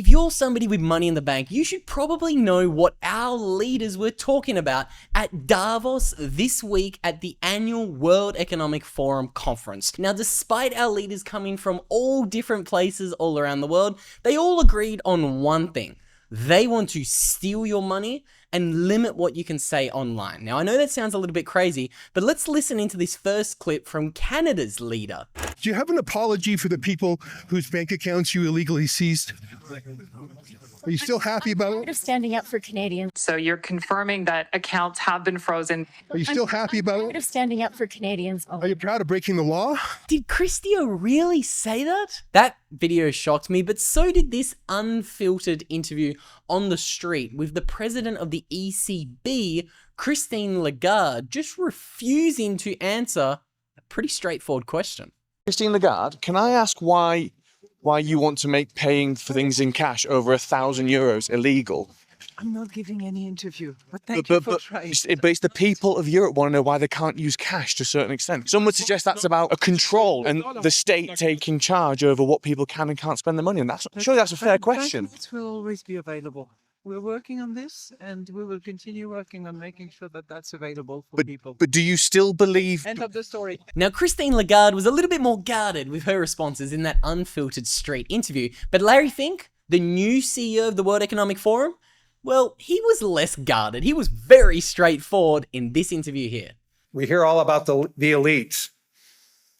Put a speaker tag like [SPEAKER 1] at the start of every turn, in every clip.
[SPEAKER 1] If you're somebody with money in the bank, you should probably know what our leaders were talking about at Davos this week at the annual World Economic Forum conference. Now, despite our leaders coming from all different places all around the world, they all agreed on one thing. They want to steal your money and limit what you can say online. Now, I know that sounds a little bit crazy, but let's listen into this first clip from Canada's leader.
[SPEAKER 2] Do you have an apology for the people whose bank accounts you illegally seized? Are you still happy about it?
[SPEAKER 3] Standing up for Canadians.
[SPEAKER 4] So you're confirming that accounts have been frozen.
[SPEAKER 2] Are you still happy about it?
[SPEAKER 3] Standing up for Canadians.
[SPEAKER 2] Are you proud of breaking the law?
[SPEAKER 1] Did Christio really say that? That video shocked me, but so did this unfiltered interview on the street with the president of the ECB, Christine Lagarde, just refusing to answer a pretty straightforward question.
[SPEAKER 5] Christine Lagarde, can I ask why you want to make paying for things in cash over €1,000 illegal?
[SPEAKER 6] I'm not giving any interview, but thank you for trying.
[SPEAKER 5] But it's the people of Europe want to know why they can't use cash to a certain extent. Some would suggest that's about a control and the state taking charge over what people can and can't spend their money on. Surely that's a fair question.
[SPEAKER 6] It will always be available. We're working on this, and we will continue working on making sure that that's available for people.
[SPEAKER 5] But do you still believe...
[SPEAKER 6] End of the story.
[SPEAKER 1] Now, Christine Lagarde was a little bit more guarded with her responses in that unfiltered street interview, but Larry Fink, the new CEO of the World Economic Forum, well, he was less guarded. He was very straightforward in this interview here.
[SPEAKER 7] We hear all about the elites.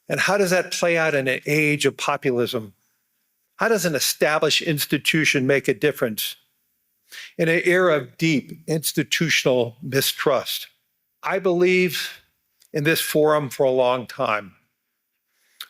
[SPEAKER 7] And how does that play out in an age of populism? How does an established institution make a difference in an era of deep institutional mistrust? I believe in this forum for a long time.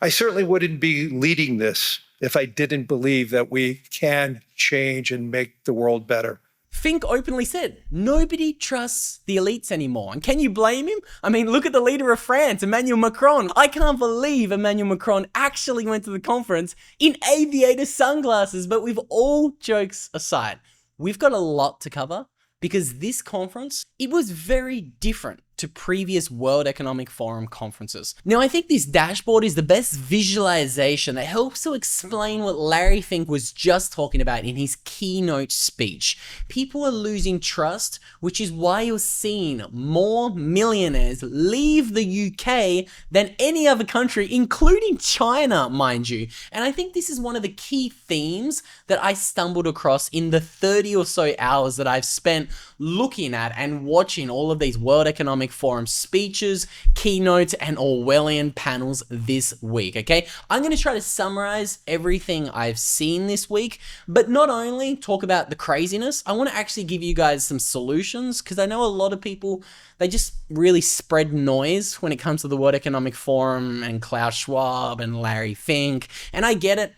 [SPEAKER 7] I certainly wouldn't be leading this if I didn't believe that we can change and make the world better.
[SPEAKER 1] Fink openly said, nobody trusts the elites anymore. And can you blame him? I mean, look at the leader of France, Emmanuel Macron. I can't believe Emmanuel Macron actually went to the conference in aviator sunglasses. But with all jokes aside, we've got a lot to cover because this conference, it was very different to previous World Economic Forum conferences. Now, I think this dashboard is the best visualization that helps to explain what Larry Fink was just talking about in his keynote speech. People are losing trust, which is why you're seeing more millionaires leave the UK than any other country, including China, mind you. And I think this is one of the key themes that I stumbled across in the 30 or so hours that I've spent looking at and watching all of these World Economic Forum speeches, keynotes, and Orwellian panels this week, okay? I'm going to try to summarize everything I've seen this week, but not only talk about the craziness, I want to actually give you guys some solutions, because I know a lot of people, they just really spread noise when it comes to the World Economic Forum and Klaus Schwab and Larry Fink, and I get it,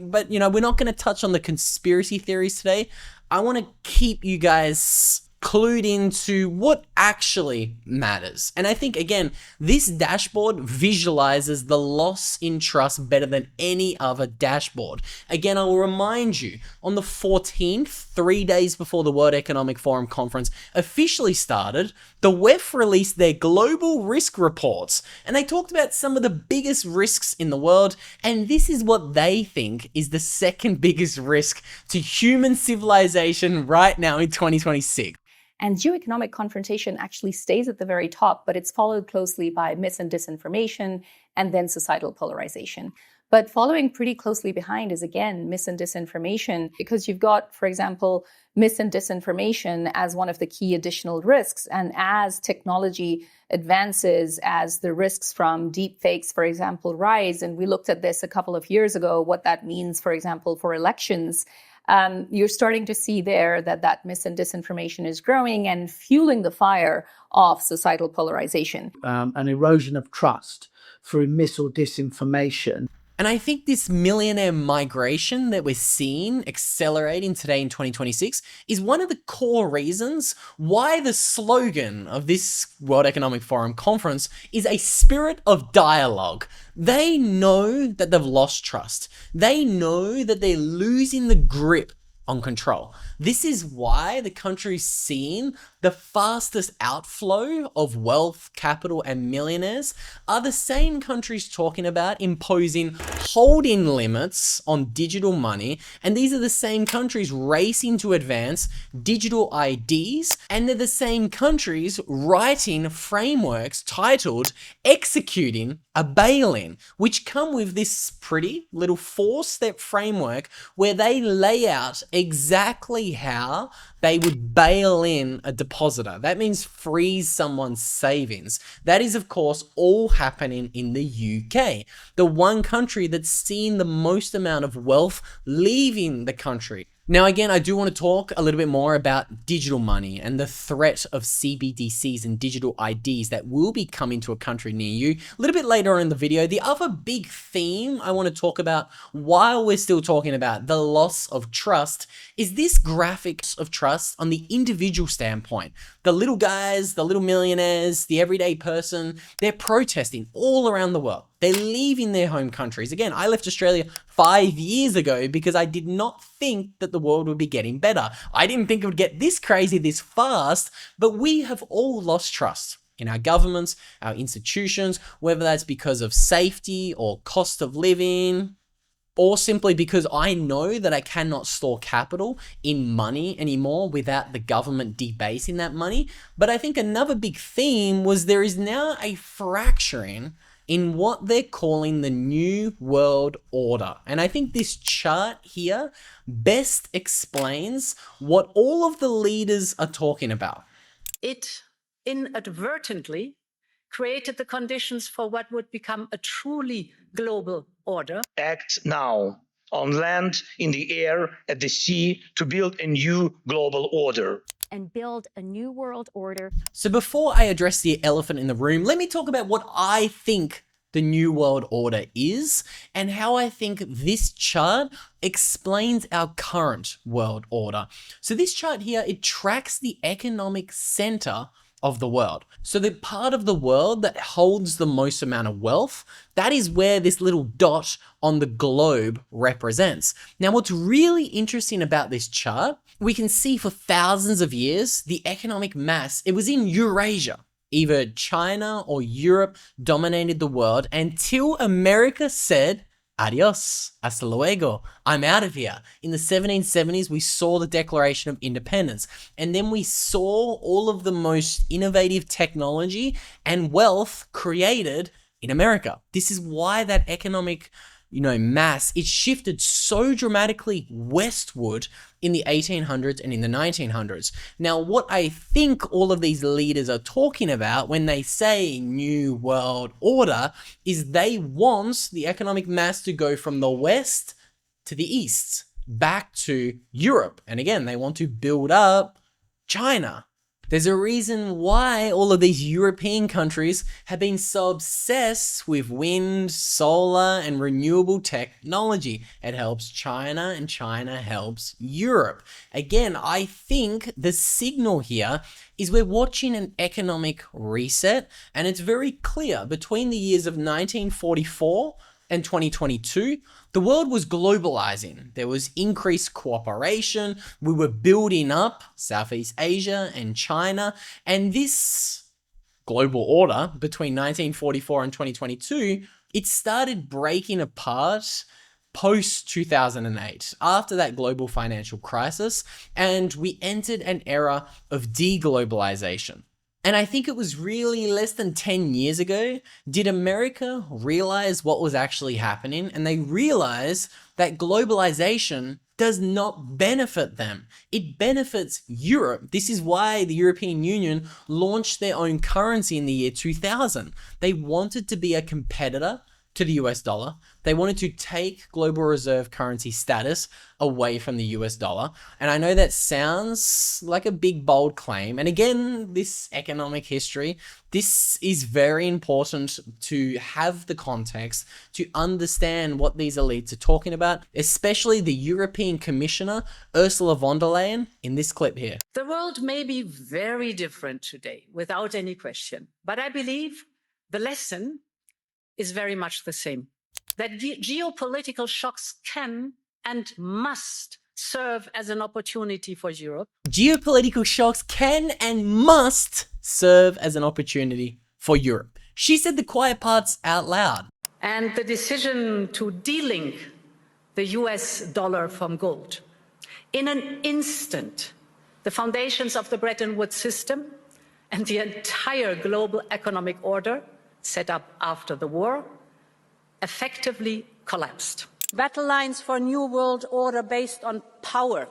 [SPEAKER 1] but, you know, we're not going to touch on the conspiracy theories today. I want to keep you guys clued into what actually matters. And I think, again, this dashboard visualizes the loss in trust better than any other dashboard. Again, I will remind you, on the 14th, 3 days before the World Economic Forum conference officially started, the WEF released their global risk reports, and they talked about some of the biggest risks in the world, and this is what they think is the second biggest risk to human civilization right now in 2026.
[SPEAKER 3] And geoeconomic confrontation actually stays at the very top, but it's followed closely by mis and disinformation and then societal polarization. But following pretty closely behind is, again, mis and disinformation, because you've got, for example, mis and disinformation as one of the key additional risks. And as technology advances, as the risks from deep fakes, for example, rise, and we looked at this a couple of years ago, what that means, for example, for elections, you're starting to see there that mis and disinformation is growing and fueling the fire of societal polarization.
[SPEAKER 8] An erosion of trust through mis or disinformation.
[SPEAKER 1] And I think this millionaire migration that we're seeing accelerating today in 2026 is one of the core reasons why the slogan of this World Economic Forum conference is a spirit of dialogue. They know that they've lost trust. They know that they're losing the grip on control. This is why the country's seeing the fastest outflow of wealth, capital, and millionaires are the same countries talking about imposing holding limits on digital money, and these are the same countries racing to advance digital IDs, and they're the same countries writing frameworks titled Executing a Bail-in, which come with this pretty little 4-step framework where they lay out exactly how they would bail in a depositor. That means freeze someone's savings. That is, of course, all happening in the UK, the one country that's seen the most amount of wealth leaving the country. Now, again, I do want to talk a little bit more about digital money and the threat of CBDCs and digital IDs that will be coming to a country near you a little bit later on in the video. The other big theme I want to talk about while we're still talking about the loss of trust is this graphic of trust on the individual standpoint. The little guys, the little millionaires, the everyday person, they're protesting all around the world. They're leaving their home countries. Again, I left Australia 5 years ago because I did not think that the world would be getting better. I didn't think it would get this crazy this fast, but we have all lost trust in our governments, our institutions, whether that's because of safety or cost of living, or simply because I know that I cannot store capital in money anymore without the government debasing that money. But I think another big theme was there is now a fracturing in what they're calling the New World Order. And I think this chart here best explains what all of the leaders are talking about.
[SPEAKER 9] It inadvertently created the conditions for what would become a truly global order.
[SPEAKER 10] Act now, on land, in the air, at the sea, to build a new global order.
[SPEAKER 11] And build a new world order.
[SPEAKER 1] So before I address the elephant in the room, let me talk about what I think the New World Order is and how I think this chart explains our current world order. So this chart here, it tracks the economic center of the world. So the part of the world that holds the most amount of wealth, that is where this little dot on the globe represents. Now, what's really interesting about this chart, we can see for thousands of years, the economic mass, it was in Eurasia. Either China or Europe dominated the world until America said, adios, hasta luego, I'm out of here. In the 1770s, we saw the Declaration of Independence, and then we saw all of the most innovative technology and wealth created in America. This is why that economic mass, it shifted so dramatically westward in the 1800s and in the 1900s. Now, what I think all of these leaders are talking about when they say New World Order is they want the economic mass to go from the west to the east, back to Europe. And again, they want to build up China. There's a reason why all of these European countries have been so obsessed with wind, solar, and renewable technology. It helps China and China helps Europe. Again, I think the signal here is we're watching an economic reset, and it's very clear between the years of 1944 and 2022, the world was globalizing. There was increased cooperation. We were building up Southeast Asia and China. And this global order between 1944 and 2022, it started breaking apart post 2008, after that global financial crisis, and we entered an era of deglobalization. And I think it was really less than 10 years ago, did America realize what was actually happening? And they realized that globalization does not benefit them. It benefits Europe. This is why the European Union launched their own currency in the year 2000. They wanted to be a competitor to the US dollar. They wanted to take global reserve currency status away from the US dollar. And I know that sounds like a big, bold claim. And again, this economic history, this is very important to have the context to understand what these elites are talking about, especially the European Commissioner, Ursula von der Leyen, in this clip here.
[SPEAKER 9] The world may be very different today, without any question. But I believe the lesson is very much the same. That geopolitical shocks can and must serve as an opportunity for Europe.
[SPEAKER 1] Geopolitical shocks can and must serve as an opportunity for Europe. She said the quiet parts out loud.
[SPEAKER 9] And the decision to delink the US dollar from gold. In an instant, the foundations of the Bretton Woods system and the entire global economic order set up after the war effectively collapsed. Battle lines for a new world order based on power.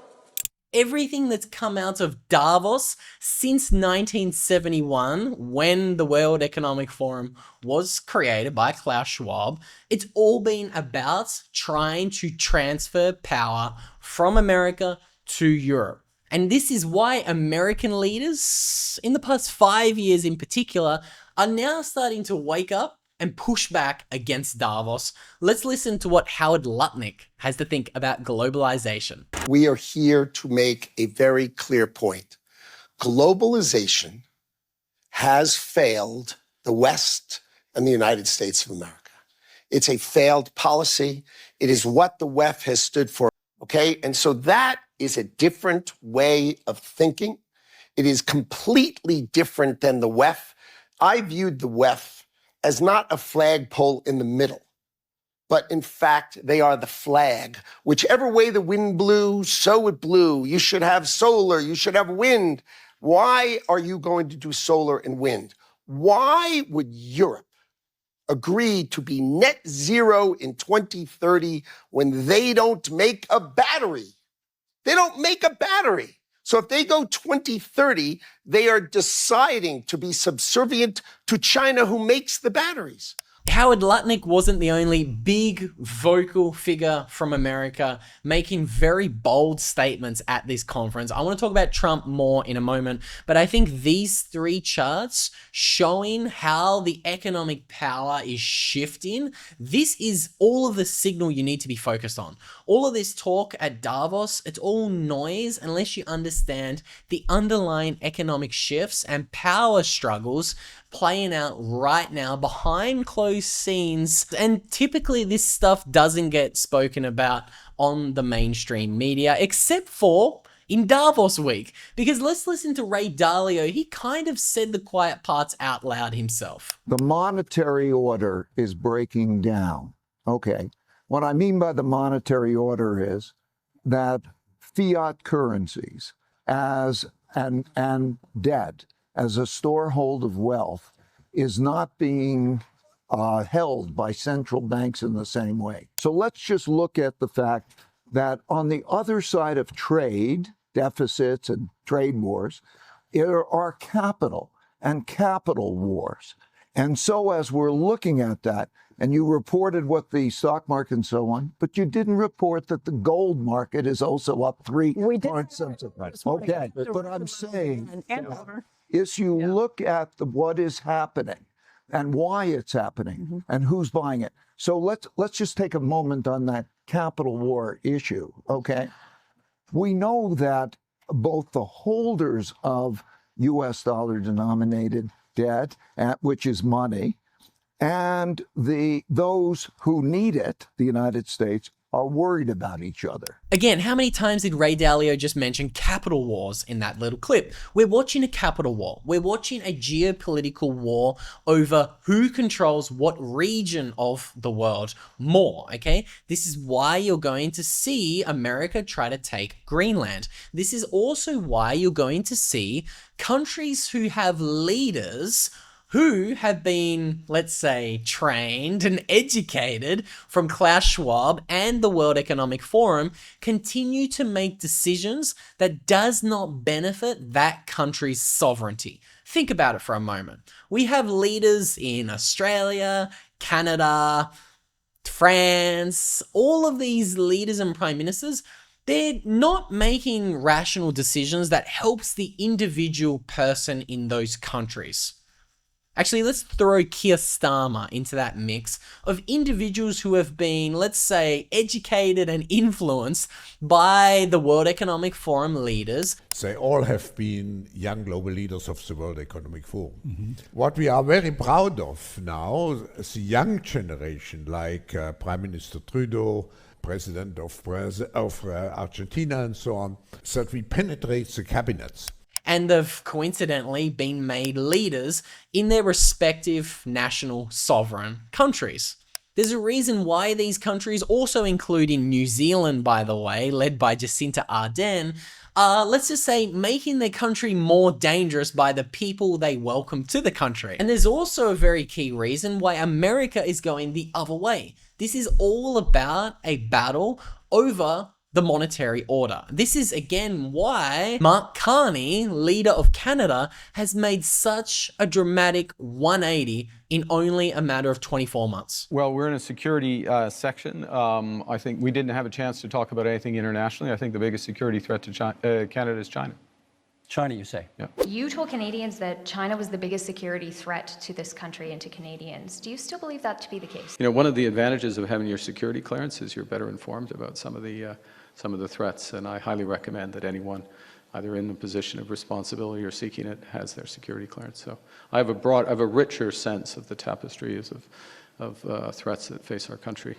[SPEAKER 1] Everything that's come out of Davos since 1971, when the World Economic Forum was created by Klaus Schwab, it's all been about trying to transfer power from America to Europe. And this is why American leaders, in the past 5 years in particular, are now starting to wake up and push back against Davos. Let's listen to what Howard Lutnick has to think about globalization.
[SPEAKER 12] We are here to make a very clear point. Globalization has failed the West and the United States of America. It's a failed policy. It is what the WEF has stood for, okay? And so that is a different way of thinking. It is completely different than the WEF. I viewed the WEF as not a flagpole in the middle, but in fact, they are the flag. Whichever way the wind blew, so it blew. You should have solar, you should have wind. Why are you going to do solar and wind? Why would Europe agree to be net zero in 2030 when they don't make a battery? They don't make a battery. So if they go 2030, they are deciding to be subservient to China, who makes the batteries.
[SPEAKER 1] Howard Lutnick wasn't the only big vocal figure from America making very bold statements at this conference. I want to talk about Trump more in a moment, but I think these three charts showing how the economic power is shifting, this is all of the signal you need to be focused on. All of this talk at Davos, it's all noise unless you understand the underlying economic shifts and power struggles playing out right now behind closed scenes. And typically this stuff doesn't get spoken about on the mainstream media, except for in Davos week. Because let's listen to Ray Dalio. He kind of said the quiet parts out loud himself.
[SPEAKER 13] The monetary order is breaking down. Okay. What I mean by the monetary order is that fiat currencies and debt as a storehold of wealth is not being held by central banks in the same way. So let's just look at the fact that on the other side of trade, deficits and trade wars, there are capital and capital wars. And so as we're looking at that, and you reported what the stock market and so on, but you didn't report that the gold market is also up 3 points. Okay, but I'm saying is you look at what is happening and why it's happening and who's buying it. So let's just take a moment on that capital war issue, okay? We know that both the holders of US dollar denominated debt, which is money, and those who need it, the United States, are worried about each other.
[SPEAKER 1] Again, how many times did Ray Dalio just mention capital wars in that little clip? We're watching a capital war. We're watching a geopolitical war over who controls what region of the world more, okay? This is why you're going to see America try to take Greenland. This is also why you're going to see countries who have leaders who have been, let's say, trained and educated from Klaus Schwab and the World Economic Forum, continue to make decisions that does not benefit that country's sovereignty. Think about it for a moment. We have leaders in Australia, Canada, France, all of these leaders and prime ministers. They're not making rational decisions that helps the individual person in those countries. Actually, let's throw Keir Starmer into that mix of individuals who have been, let's say, educated and influenced by the World Economic Forum leaders.
[SPEAKER 14] They all have been young global leaders of the World Economic Forum. What we are very proud of now is the young generation, like Prime Minister Trudeau, president of Argentina and so on, so that we penetrate the cabinets.
[SPEAKER 1] And they've coincidentally been made leaders in their respective national sovereign countries. There's a reason why these countries, also including New Zealand, by the way, led by Jacinta Ardern, are, let's just say, making their country more dangerous by the people they welcome to the country. And there's also a very key reason why America is going the other way. This is all about a battle over the monetary order. This is again why Mark Carney, leader of Canada, has made such a dramatic 180 in only a matter of 24 months.
[SPEAKER 15] Well, we're in a security section. I think we didn't have a chance to talk about anything internationally. I think the biggest security threat to Canada is China.
[SPEAKER 16] China, you say?
[SPEAKER 15] Yeah.
[SPEAKER 11] You told Canadians that China was the biggest security threat to this country and to Canadians. Do you still believe that to be the case?
[SPEAKER 15] You know, one of the advantages of having your security clearance is you're better informed about some of the threats, and I highly recommend that anyone either in the position of responsibility or seeking it has their security clearance. So I have a richer sense of the tapestries of threats that face our country.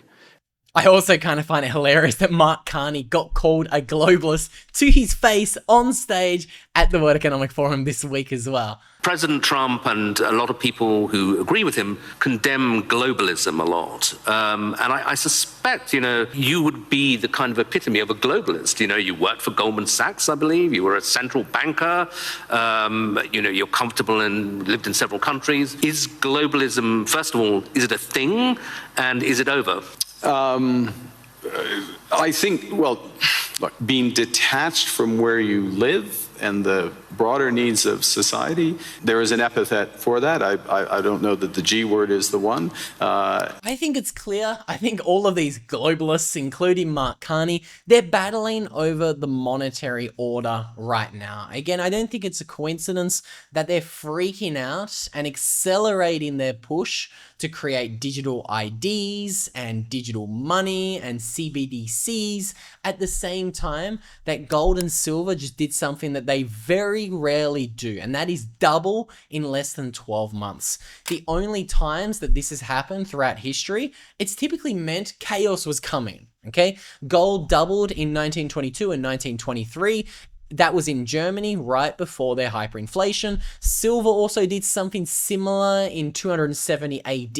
[SPEAKER 1] I also kind of find it hilarious that Mark Carney got called a globalist to his face on stage at the World Economic Forum this week as well.
[SPEAKER 17] President Trump and a lot of people who agree with him condemn globalism a lot. And I suspect, you would be the kind of epitome of a globalist. You worked for Goldman Sachs, I believe. You were a central banker. You're comfortable and lived in several countries. Is globalism, first of all, is it a thing? And is it over?
[SPEAKER 18] I think, look, being detached from where you live and the broader needs of society, there is an epithet for that. I don't know that the G word is the one.
[SPEAKER 1] I think it's clear. I think all of these globalists, including Mark Carney, they're battling over the monetary order right now. Again, I don't think it's a coincidence that they're freaking out and accelerating their push to create digital IDs and digital money and CBDCs at the same time that gold and silver just did something that they very rarely do, and that is double in less than 12 months. The only times that this has happened throughout history, it's typically meant chaos was coming, okay? Gold doubled in 1922 and 1923. That was in Germany right before their hyperinflation. Silver also did something similar in 270 AD,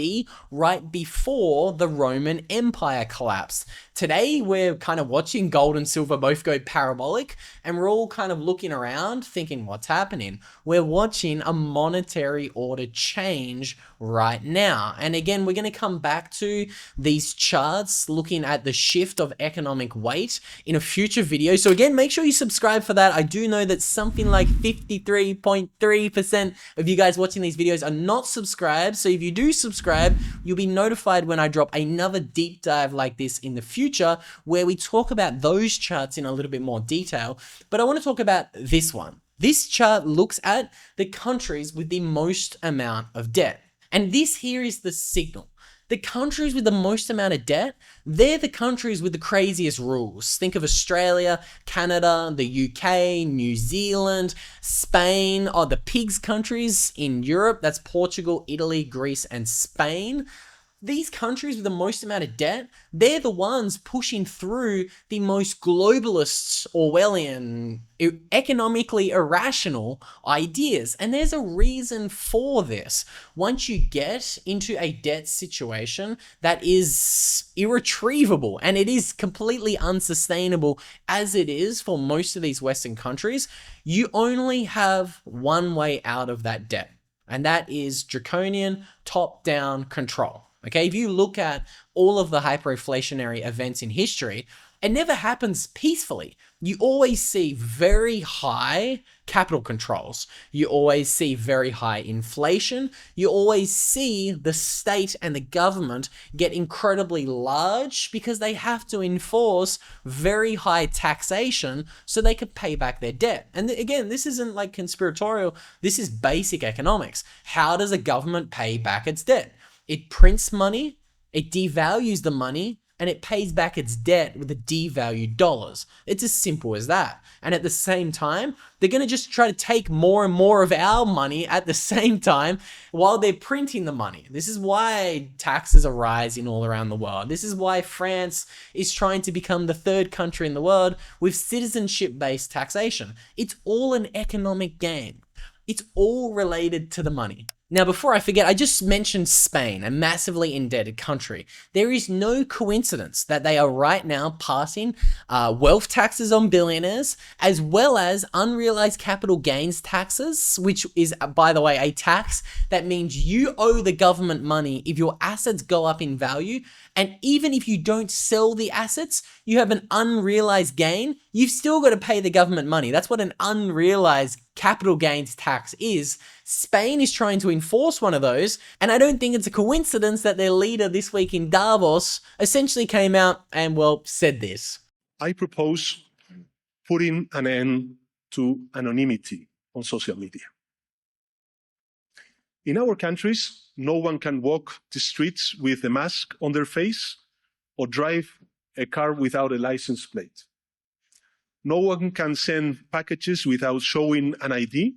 [SPEAKER 1] right before the Roman Empire collapsed. Today, we're kind of watching gold and silver both go parabolic, and we're all kind of looking around thinking, what's happening? We're watching a monetary order change right now. And again, we're going to come back to these charts looking at the shift of economic weight in a future video. So again, make sure you subscribe for that. I do know that something like 53.3% of you guys watching these videos are not subscribed. So if you do subscribe, you'll be notified when I drop another deep dive like this in the future, where we talk about those charts in a little bit more detail. But I want to talk about this one. This chart looks at the countries with the most amount of debt. And this here is the signal. The countries with the most amount of debt, they're the countries with the craziest rules. Think of Australia, Canada, the UK, New Zealand, Spain, or the pigs countries in Europe. That's Portugal, Italy, Greece, and Spain. These countries with the most amount of debt, they're the ones pushing through the most globalist, Orwellian, economically irrational ideas. And there's a reason for this. Once you get into a debt situation that is irretrievable, and it is completely unsustainable as it is for most of these Western countries, you only have one way out of that debt. And that is draconian top-down control. Okay, if you look at all of the hyperinflationary events in history, it never happens peacefully. You always see very high capital controls. You always see very high inflation. You always see the state and the government get incredibly large because they have to enforce very high taxation so they can pay back their debt. And again, this isn't like conspiratorial. This is basic economics. How does a government pay back its debt? It prints money, it devalues the money, and it pays back its debt with the devalued dollars. It's as simple as that. And at the same time, they're going to just try to take more and more of our money at the same time while they're printing the money. This is why taxes are rising all around the world. This is why France is trying to become the third country in the world with citizenship-based taxation. It's all an economic game. It's all related to the money. Now, before I forget, I just mentioned Spain, a massively indebted country. There is no coincidence that they are right now passing wealth taxes on billionaires, as well as unrealized capital gains taxes, which is, by the way, a tax that means you owe the government money if your assets go up in value. And even if you don't sell the assets, you have an unrealized gain, you've still got to pay the government money. That's what an unrealized capital gains tax is. Spain is trying to enforce one of those, and I don't think it's a coincidence that their leader this week in Davos essentially came out and, well, said this.
[SPEAKER 16] I propose putting an end to anonymity on social media. In our countries, no one can walk the streets with a mask on their face or drive a car without a license plate. No one can send packages without showing an ID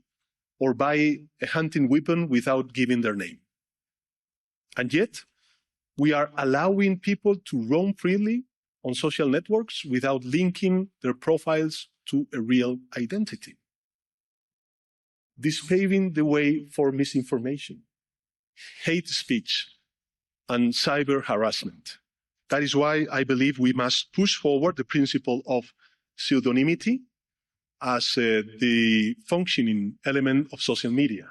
[SPEAKER 16] or buy a hunting weapon without giving their name. And yet, we are allowing people to roam freely on social networks without linking their profiles to a real identity. This paving the way for misinformation, hate speech, and cyber harassment. That is why I believe we must push forward the principle of pseudonymity as the functioning element of social media,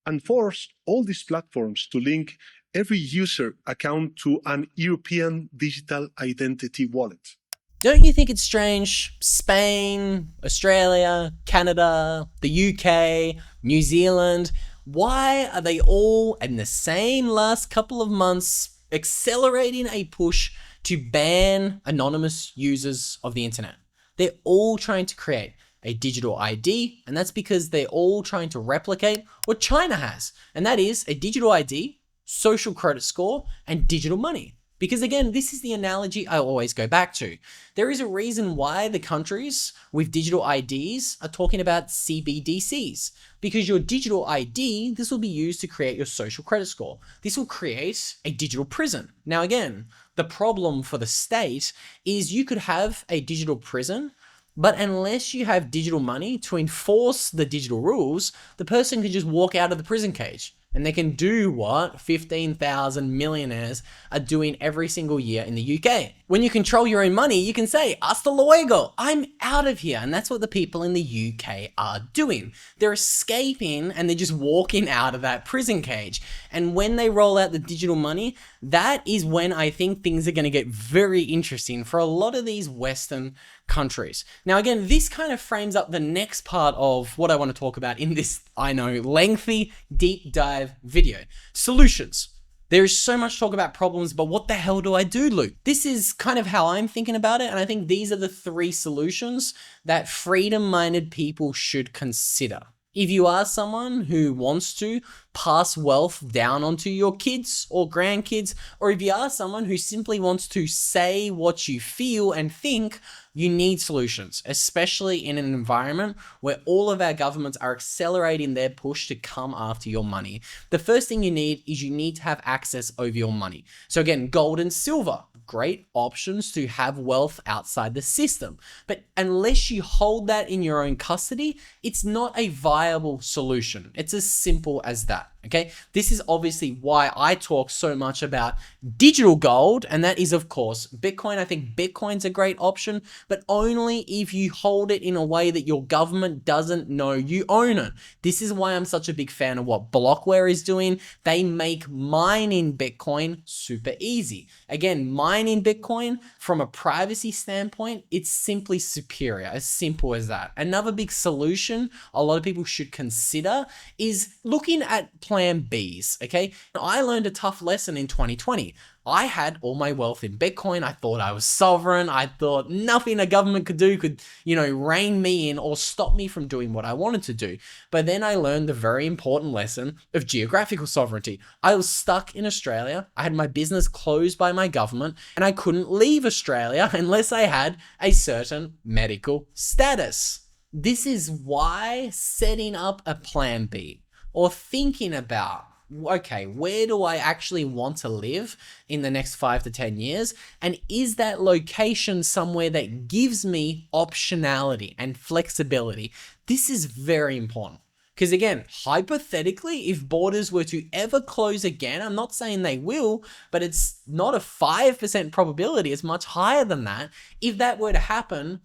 [SPEAKER 16] and force all these platforms to link every user account to an European digital identity wallet.
[SPEAKER 1] Don't you think it's strange? Spain, Australia, Canada, the UK, New Zealand, why are they all in the same last couple of months accelerating a push to ban anonymous users of the internet? They're all trying to create a digital ID, and that's because they're all trying to replicate what China has, and that is a digital ID, social credit score, and digital money. Because again, this is the analogy I always go back to. There is a reason why the countries with digital IDs are talking about CBDCs, because your digital ID, this will be used to create your social credit score. This will create a digital prison. Now again, the problem for the state is you could have a digital prison, but unless you have digital money to enforce the digital rules, the person can just walk out of the prison cage. And they can do what 15,000 millionaires are doing every single year in the UK. When you control your own money, you can say, hasta luego, I'm out of here. And that's what the people in the UK are doing. They're escaping and they're just walking out of that prison cage. And when they roll out the digital money, that is when I think things are going to get very interesting for a lot of these Western countries. Now, again, this kind of frames up the next part of what I want to talk about in this, I know, lengthy, deep dive video. Solutions. There is so much talk about problems, but what the hell do I do, Luke? This is kind of how I'm thinking about it, and I think these are the 3 solutions that freedom-minded people should consider. If you are someone who wants to pass wealth down onto your kids or grandkids, or if you are someone who simply wants to say what you feel and think, you need solutions, especially in an environment where all of our governments are accelerating their push to come after your money. The first thing you need is you need to have access over your money. So again, gold and silver, great options to have wealth outside the system. But unless you hold that in your own custody, it's not a viable solution. It's as simple as that. Okay, this is obviously why I talk so much about digital gold, and that is, of course, Bitcoin. I think Bitcoin's a great option, but only if you hold it in a way that your government doesn't know you own it. This is why I'm such a big fan of what Blockware is doing. They make mining Bitcoin super easy. Again, mining Bitcoin from a privacy standpoint, it's simply superior, as simple as that. Another big solution a lot of people should consider is looking at plan Bs, okay? I learned a tough lesson in 2020. I had all my wealth in Bitcoin. I thought I was sovereign. I thought nothing a government could do could, rein me in or stop me from doing what I wanted to do. But then I learned the very important lesson of geographical sovereignty. I was stuck in Australia. I had my business closed by my government, and I couldn't leave Australia unless I had a certain medical status. This is why setting up a plan B or thinking about, okay, where do I actually want to live in the next 5 to 10 years? And is that location somewhere that gives me optionality and flexibility? This is very important. Because again, hypothetically, if borders were to ever close again, I'm not saying they will, but it's not a 5% probability, it's much higher than that. If that were to happen,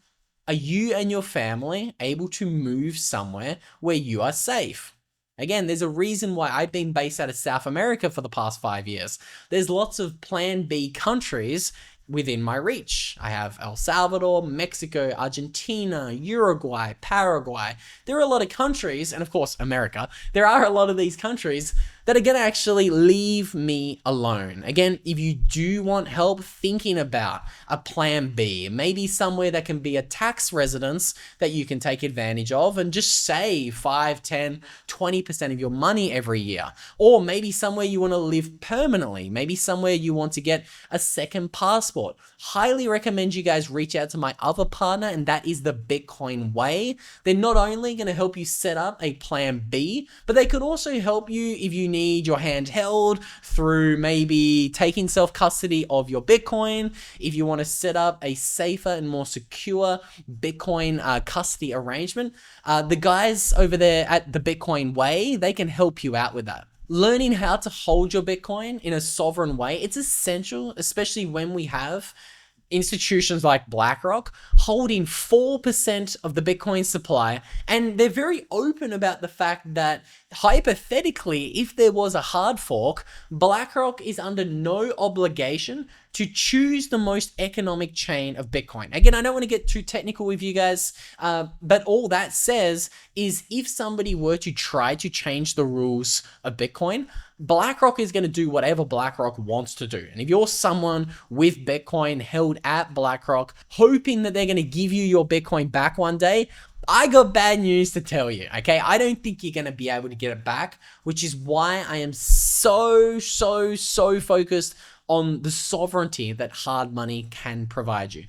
[SPEAKER 1] are you and your family able to move somewhere where you are safe? Again, there's a reason why I've been based out of South America for the past 5 years. There's lots of Plan B countries within my reach. I have El Salvador, Mexico, Argentina, Uruguay, Paraguay. There are a lot of countries, and of course, America. There are a lot of these countries that are going to actually leave me alone. Again, if you do want help thinking about a plan B, maybe somewhere that can be a tax residence that you can take advantage of and just save 5, 10, 20% of your money every year. Or maybe somewhere you want to live permanently. Maybe somewhere you want to get a second passport. Highly recommend you guys reach out to my other partner, and that is the Bitcoin Way. They're not only going to help you set up a plan B, but they could also help you if you need your hand held through maybe taking self-custody of your Bitcoin. If you want to set up a safer and more secure Bitcoin custody arrangement, the guys over there at the Bitcoin Way, they can help you out with that. Learning how to hold your Bitcoin in a sovereign way, it's essential, especially when we have institutions like BlackRock holding 4% of the Bitcoin supply. And they're very open about the fact that hypothetically, if there was a hard fork, BlackRock is under no obligation to choose the most economic chain of Bitcoin. Again, I don't want to get too technical with you guys, but all that says is if somebody were to try to change the rules of Bitcoin, BlackRock is going to do whatever BlackRock wants to do. And if you're someone with Bitcoin held at BlackRock, hoping that they're going to give you your Bitcoin back one day, I got bad news to tell you, okay? I don't think you're going to be able to get it back, which is why I am so focused on the sovereignty that hard money can provide you.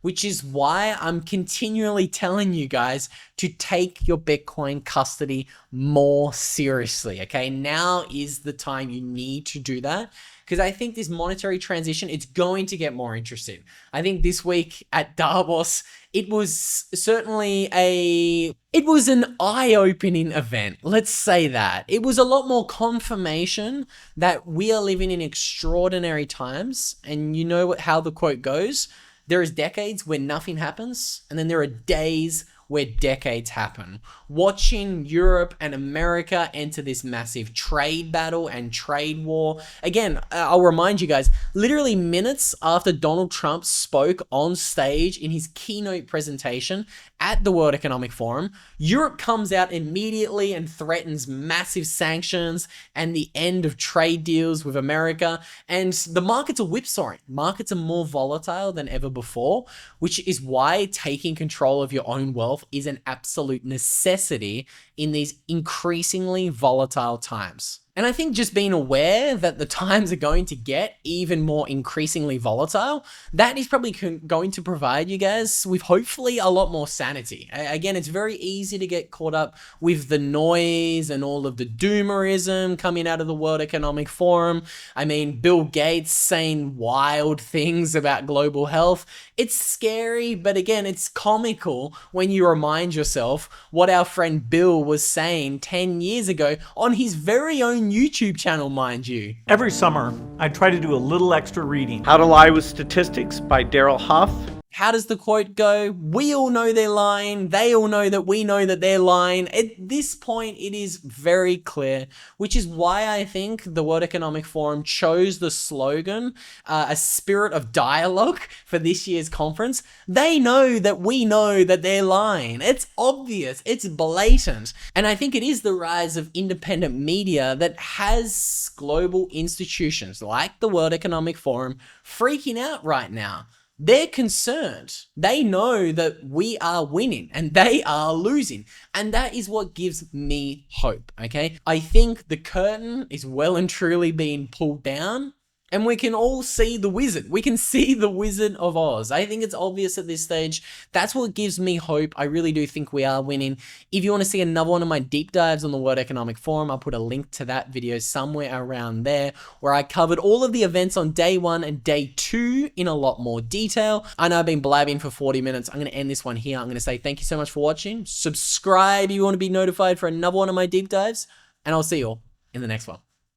[SPEAKER 1] Which is why I'm continually telling you guys to take your Bitcoin custody more seriously, okay? Now is the time you need to do that, because I think this monetary transition, it's going to get more interesting. I think this week at DAVOS, it was certainly an eye-opening event. Let's say that. It was a lot more confirmation that we are living in extraordinary times. And you know how the quote goes? There is decades where nothing happens, and then there are days where decades happen. Watching Europe and America enter this massive trade battle and trade war. Again, I'll remind you guys, literally minutes after Donald Trump spoke on stage in his keynote presentation at the World Economic Forum, Europe comes out immediately and threatens massive sanctions and the end of trade deals with America. And the markets are whipsawing. Markets are more volatile than ever before, which is why taking control of your own wealth is an absolute necessity in these increasingly volatile times. And I think just being aware that the times are going to get even more increasingly volatile, that is probably going to provide you guys with hopefully a lot more sanity. Again, it's very easy to get caught up with the noise and all of the doomerism coming out of the World Economic Forum. I mean, Bill Gates saying wild things about global health. It's scary, but again, it's comical when you remind yourself what our friend Bill was saying 10 years ago on his very own YouTube channel, mind you.
[SPEAKER 19] Every summer, I try to do a little extra reading.
[SPEAKER 20] How to Lie with Statistics by Daryl Huff.
[SPEAKER 1] How does the quote go? We all know they're lying. They all know that we know that they're lying. At this point, it is very clear, which is why I think the World Economic Forum chose the slogan, a spirit of dialogue, for this year's conference. They know that we know that they're lying. It's obvious. It's blatant. And I think it is the rise of independent media that has global institutions like the World Economic Forum freaking out right now. They're concerned. They know that we are winning and they are losing. And that is what gives me hope, okay? I think the curtain is well and truly being pulled down. And we can all see the wizard. We can see the Wizard of Oz. I think it's obvious at this stage. That's what gives me hope. I really do think we are winning. If you want to see another one of my deep dives on the World Economic Forum, I'll put a link to that video somewhere around there, where I covered all of the events on day 1 and day 2 in a lot more detail. I know I've been blabbing for 40 minutes. I'm going to end this one here. I'm going to say thank you so much for watching. Subscribe if you want to be notified for another one of my deep dives. And I'll see you all in the next one.